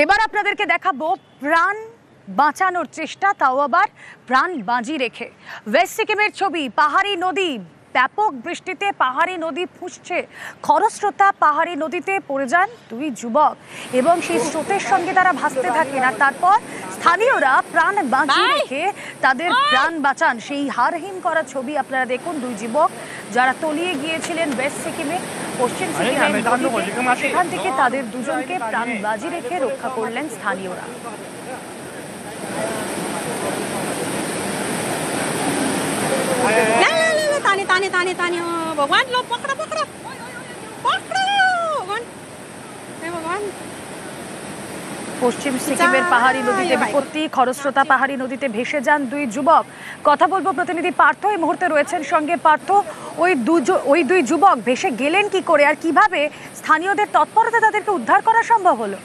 এবার আপনাদেরকে দেখাবো প্রাণ বাঁচানোর চেষ্টা, তাও আবার প্রাণ বাজি রেখে। ওয়েস্ট সিকিমের ছবি, পাহাড়ি নদী, ব্যাপক বৃষ্টিতে পাহাড়ি নদী ফুঁসছে। খরস্রোতা পাহাড়ি নদীতে পড়ে যান দুই যুবক এবং সেই স্রোতের সঙ্গে তারা ভাসতে থাকেন, আর তারপর স্থানীয়রা প্রাণ বাঁচি রেখে তাদের প্রাণ বাঁচান। সেই হারহীন করা ছবি আপনারা দেখুন। দুই যুবক যারা তলিয়ে গিয়েছিলেন ওয়েস্ট সিকিমে, পশ্চিম সিকিমে, সেখান থেকে তাদের দুজনকে প্রাণ বাজি রেখে রক্ষা করলেন স্থানীয়রা। ताने ताने ताने भगवान लो पकड़ो पकड़ो पकड़ो भगवान हे भगवान। পশ্চিম সিকিমের পাহাড়ি নদীতে বিপত্তি, খরস্রোতা পাহাড়ি নদীতে ভেসে যান দুই যুবক। কথা বলবো প্রতিনিধি পার্থ এই মুহূর্তে রয়েছেন সঙ্গে। পার্থ, ওই দুই যুবক ভেসে গেলেন কি করে, আর কিভাবে স্থানীয়দের তৎপরতা তাদেরকে উদ্ধার করা সম্ভব হলো?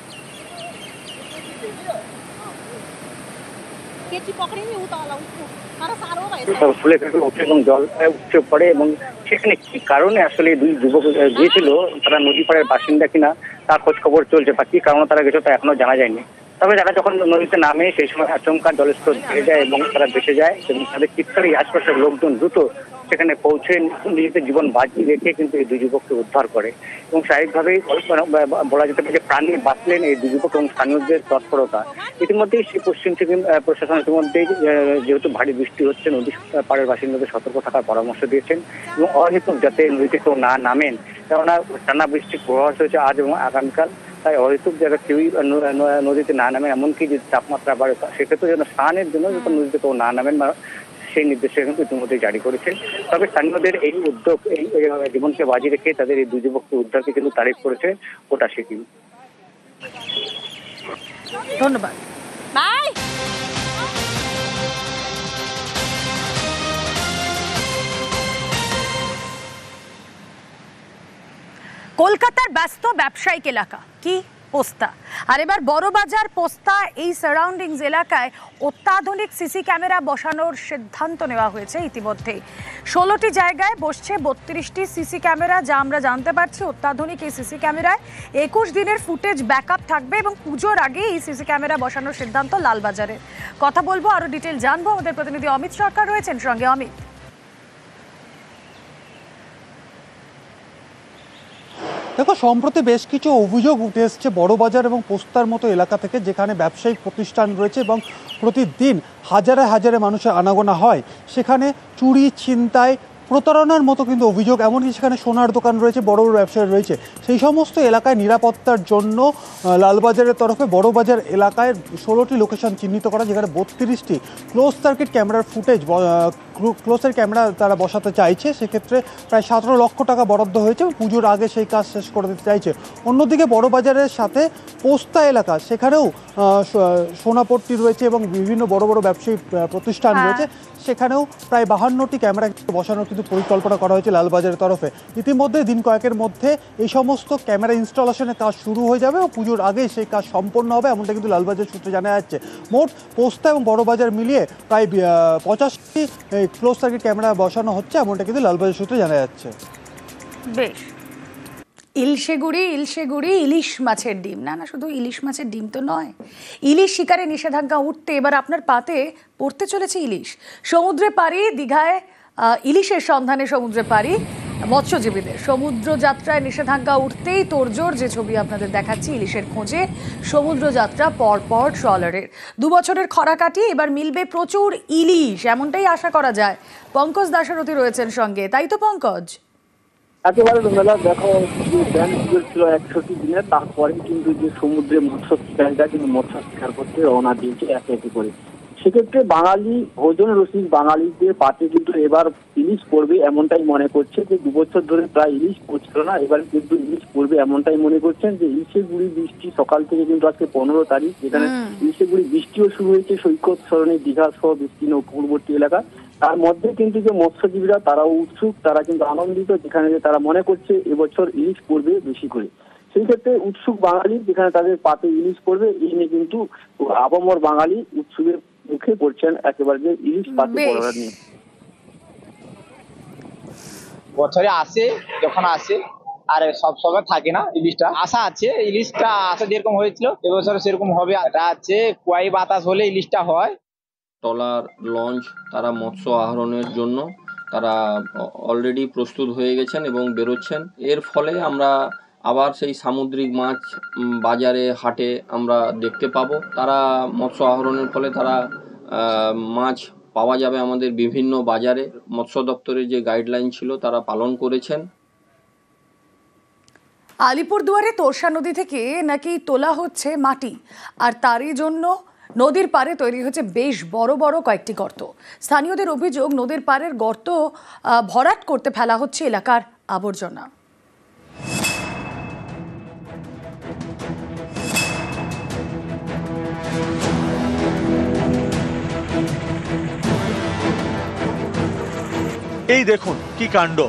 জল উঠে পড়ে এবং সেখানে কি কারণে আসলে দুই যুবক গিয়েছিল, তারা নদী পাড়ের বাসিন্দা কিনা তার খোঁজ খবর চলছে, বা কি কারণে তারা গেছে তা এখনো জানা যায়নি। তবে যারা যখন নদীতে নামে সেই সময় আচমকা জলস্তর বেড়ে যায় এবং তারা ভেসে যায় এবং তাদের চিৎকারে আশপাশের লোকজন দ্রুত সেখানে পৌঁছে নিজেদের জীবন বাজি রেখে কিন্তু এই দুই যুবককে উদ্ধার করে এবং স্বাভাবিকভাবেই বলা যেতে পারে যে প্রাণী বাঁচলেন এই দুই যুবক এবং স্থানীয়দের তৎপরতা। ইতিমধ্যেই সেই পশ্চিম সিকিম প্রশাসন ইতিমধ্যেই যেহেতু ভারী বৃষ্টি হচ্ছে, নদী পাড়ের বাসিন্দাদের সতর্ক থাকার পরামর্শ দিয়েছেন এবং অহেতুক যাতে নদীতে কেউ না নামেন, কেননা টানা বৃষ্টির পূর্বাভাস হয়েছে আজ এবং আগামীকাল। তাই অহেতুক জায়গায় কেউই নদীতে না নামেন, এমনকি যদি তাপমাত্রা বাড়ে সেক্ষেত্রে যেন স্নানের জন্য যখন নদীতে কেউ না নামেন সেই নির্দেশ কিন্তু ইতিমধ্যে জারি করেছেন। তবে স্থানীয়দের এই উদ্যোগ, এই জীবনকে বাজি রেখে তাদের এই দুই যুবককে উদ্ধারকে কিন্তু তারিফ করেছে গোটা সিকিম। ধন্যবাদ। বাই। কলকাতার ব্যস্ত ব্যবসায়িক এলাকা কি পোস্তা, আর এবার বড়বাজার পোস্তা এই সারাউন্ডিংস এলাকায় অত্যাধুনিক সিসি ক্যামেরা বসানোর সিদ্ধান্ত নেওয়া হয়েছে। ইতিমধ্যেই 16টি জায়গায় বসছে 32টি সিসি ক্যামেরা, যা আমরা জানতে পারছি অত্যাধুনিক এই সিসি ক্যামেরায় 21 দিনের ফুটেজ ব্যাকআপ থাকবে এবং পুজোর আগে এই সিসি ক্যামেরা বসানোর সিদ্ধান্ত লালবাজারে। কথা বলবো, আরো ডিটেল জানবো। আমাদের প্রতিনিধি অমিত সরকার রয়েছেন সঙ্গে। অমিত, দেখো, সম্প্রতি বেশ কিছু অভিযোগ উঠে এসছে বড়বাজার এবং পোস্তার মতো এলাকা থেকে, যেখানে ব্যবসায়িক প্রতিষ্ঠান রয়েছে এবং প্রতিদিন হাজারে হাজারে মানুষের আনাগোনা হয়। সেখানে চুরি, ছিনতাই, প্রতারণার মতো কিন্তু অভিযোগ, এমনকি সেখানে সোনার দোকান রয়েছে, বড় বড় ব্যবসায়ী রয়েছে। সেই সমস্ত এলাকায় নিরাপত্তার জন্য লালবাজারের তরফে বড়বাজার এলাকায় 16টি লোকেশন চিহ্নিত করা, যেখানে 32টি ক্লোজ সার্কিট ক্যামেরার ফুটেজ, ক্লোজের ক্যামেরা তারা বসাতে চাইছে। সেক্ষেত্রে প্রায় 17 লক্ষ টাকা বরাদ্দ হয়েছে এবং পুজোর আগে সেই কাজ শেষ করে দিতে চাইছে। অন্যদিকে বড়বাজারের সাথে পোস্তা এলাকা, সেখানেও সোনাপট্টি রয়েছে এবং বিভিন্ন বড় বড় ব্যবসায়ী প্রতিষ্ঠান রয়েছে, সেখানেও প্রায় 52টি ক্যামেরা বসানোর কিন্তু পরিকল্পনা করা হয়েছে লালবাজারের তরফে। ইতিমধ্যে দিন কয়েকের মধ্যে এই সমস্ত ক্যামেরা ইনস্টলেশনের কাজ শুরু হয়ে যাবে ও পুজোর আগে সেই কাজ সম্পন্ন হবে, এমনটা কিন্তু লালবাজার সূত্রে জানা যাচ্ছে। মোট পোস্তা এবং বড়বাজার মিলিয়ে প্রায় 85টি ক্লোজ সার্কিট ক্যামেরা বসানো হচ্ছে, এমনটা কিন্তু লালবাজার সূত্রে জানা যাচ্ছে। বেশ। ইলশে গুড়ি ইলিশ মাছের ডিম, না শুধু ইলিশ মাছের ডিম তো নয়, ইলিশ শিকারে নিষেধাজ্ঞা উঠতে এবার আপনার পাতে পড়তে চলেছে ইলিশ। সমুদ্রে পাড়ি, দীঘায় ইলিশের সন্ধানে সমুদ্রে পাড়ি মৎস্যজীবীদের। সমুদ্র যাত্রায় নিষেধাজ্ঞা উঠতেই তোড়জোড়, যে ছবি আপনাদের দেখাচ্ছি, ইলিশের খোঁজে সমুদ্র যাত্রা পরপর ট্রলারের। 2 বছরের খরা কাটিয়ে এবার মিলবে প্রচুর ইলিশ, এমনটাই আশা করা যায়। পঙ্কজ দাশরথী রয়েছেন সঙ্গে, তাই তো পঙ্কজ? একেবারে দেখো, ব্যান ছিল 100টি দিনে, তারপরে কিন্তু যে সমুদ্রে মৎস্য শিকারীরা কিন্তু মৎস্য শিকার করতে রওনা দিয়েছে একে একে করে। সেক্ষেত্রে বাঙালি ভোজন রসিক বাঙালিদের পাতে কিন্তু এবার ইলিশ পড়বে এমনটাই মনে করছে। যে 2 বছর ধরে প্রায় ইলিশ পড়ছিল না, এবার কিন্তু ইলিশ পড়বে এমনটাই মনে করছেন। যে ইলিশে গুড়ি বৃষ্টি সকাল থেকে কিন্তু আজকে 15 তারিখ, যেখানে ইলিশে গুড়ি বৃষ্টিও শুরু হয়েছে সৈকত সরণি, দীঘা সহ বিস্তীর্ণ উপকূলবর্তী এলাকা। তার মধ্যে কিন্তু যে মৎস্যজীবীরা তারাও উৎসুক, তারা কিন্তু আনন্দিত, যেখানে তারা মনে করছে এবছর ইলিশ পড়বে বেশি করে। সেই ক্ষেত্রে উৎসুক বাঙালি, যেখানে তাদের পাতে ইলিশ পড়বে, এই নিয়ে কিন্তু আপামর বাঙালি উৎসুকের মুখে পড়ছেন একেবারে যে ইলিশ পাতে পড়া নিয়ে। বছরে আসে, যখন আসে আর সব সময় থাকে না ইলিশটা, আশা আছে ইলিশটা আশা যেরকম হয়েছিল এবছর সেরকম হবে। এটা আছে কুয়াই বাতাস হলে ইলিশটা হয়। ট্রলার লঞ্চ তারা মৎস্য আহরণের জন্য তারা অলরেডি প্রস্তুত হয়ে গেছেন এবং বেরোচ্ছেন। এর ফলে আমরা আবার সেই সামুদ্রিক মাছ বাজারে হাটে আমরা দেখতে পাবো। তারা মৎস্য আহরণের ফলে তারা মাছ পাওয়া যাবে আমাদের বিভিন্ন বাজারে। মৎস্য দপ্তরের যে গাইডলাইন ছিল তারা পালন করেছেন। আলিপুরদুয়ারে তোরসা নদী থেকে নাকি তোলা হচ্ছে মাটি, আর তারই জন্য নদীর পাড়ে তৈরি হয়েছে বেশ বড় বড় কয়েকটি গর্ত। স্থানীয়দের অভিযোগ, নদীর পাড়ের গর্ত ভরাট করতে ফেলা হচ্ছে এলাকার আবর্জনা। এই দেখুন কি কাণ্ড,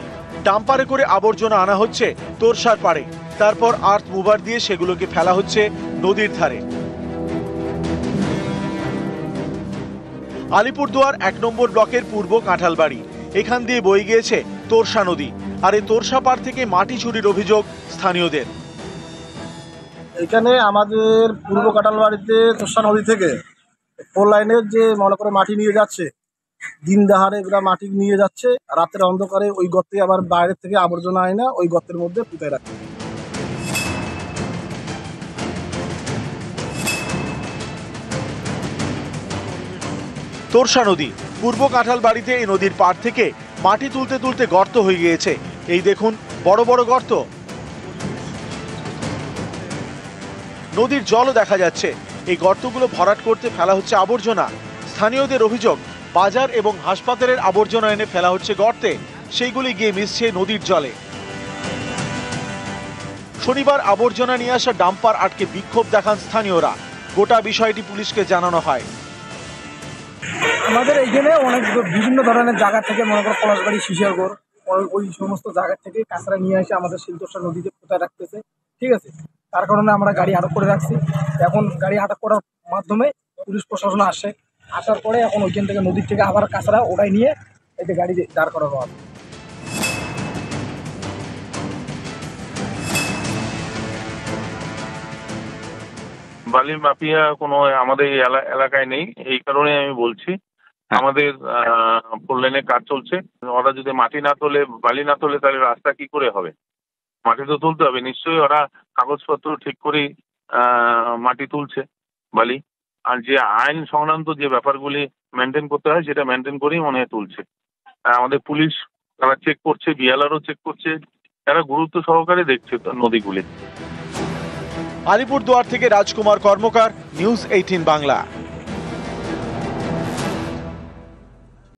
ডাম্পারে করে আবর্জনা আনা হচ্ছে তোরসার পাড়ে, তারপর আর্থ মুভার দিয়ে সেগুলোকে ফেলা হচ্ছে নদীর ধারে। আলিপুরদুয়ার 1 নম্বর ব্লকের পূর্ব কাঁঠালবাড়ি, এখান দিয়ে বয়ে গিয়েছে তোরসা নদী, আর এই তোরসা পাড় থেকে মাটি চুরির অভিযোগ স্থানীয়দের। এখানে আমাদের পূর্ব কাঁঠালবাড়িতে তোরসা নদী থেকে 4 লাইনের যে মনে করে মাটি নিয়ে যাচ্ছে, দিন দাহারে এগুলা মাটি নিয়ে যাচ্ছে, রাতের অন্ধকারে ওই গর্তে আবার বাইরে থেকে আবর্জনা আয় না ওই গর্তের মধ্যে পুঁতে রাখে। তোরসা নদী পূর্ব কাঁঠালবাড়িতে এই নদীর পাড় থেকে মাটি তুলতে তুলতে গর্ত হয়ে গিয়েছে। এই দেখুন বড় বড় গর্ত, নদীর জলও দেখা যাচ্ছে। এই গর্তগুলো ভরাট করতে ফেলা হচ্ছে আবর্জনা। স্থানীয়দের অভিযোগ, বাজার এবং হাসপাতালের আবর্জনা এনে ফেলা হচ্ছে গর্তে, সেইগুলি গিয়ে মিশছে নদীর জলে। শনিবার আবর্জনা নিয়ে আসা ডাম্পার আটকে বিক্ষোভ দেখান স্থানীয়রা। গোটা বিষয়টি পুলিশকে জানানো হয়। আমাদের এইখানে অনেক বিভিন্ন ধরনের জায়গা থেকে মনে করো পলাশবাড়ি, শিশিয়ারগড়, ওই সমস্ত জায়গা থেকে কাঁচরা নিয়ে এসে আমাদের শিলতোষা নদীতে পোতায় রাখতেছে, ঠিক আছে। তার কারণে আমরা গাড়ি আটক করে রাখছি। এখন গাড়ি আটক করার মাধ্যমে পুলিশ প্রশাসন আসার পরে এখন ওইখান থেকে নদীর থেকে আবার কাঁচরা ওটাই নিয়ে এতে গাড়ি দাঁড় করানো হবে। বালির মাফিয়া কোনো আমাদের এলাকায় নেই, এই কারণে আমি বলছি। আমাদের 4 লেনে কাজ চলছে, ওরা যদি মাটি না তোলে, বালি না তোলে, তাহলে রাস্তা কি করে হবে? মাটি তো তুলতে হবে নিশ্চয়ই। ওরা কাগজপত্র ঠিক করেই মাটি তুলছে, বালি। আর যে আইন সংক্রান্ত যে ব্যাপারগুলি মেনটেন করতে হয় সেটা মেনটেন করেই মনে হয় তুলছে। আমাদের পুলিশ তারা চেক করছে, বিএলআরও চেক করছে, তারা গুরুত্ব সহকারে দেখছে নদীগুলি। আলিপুরদুয়ার থেকে রাজকুমার কর্মকার, নিউজ 18 বাংলা।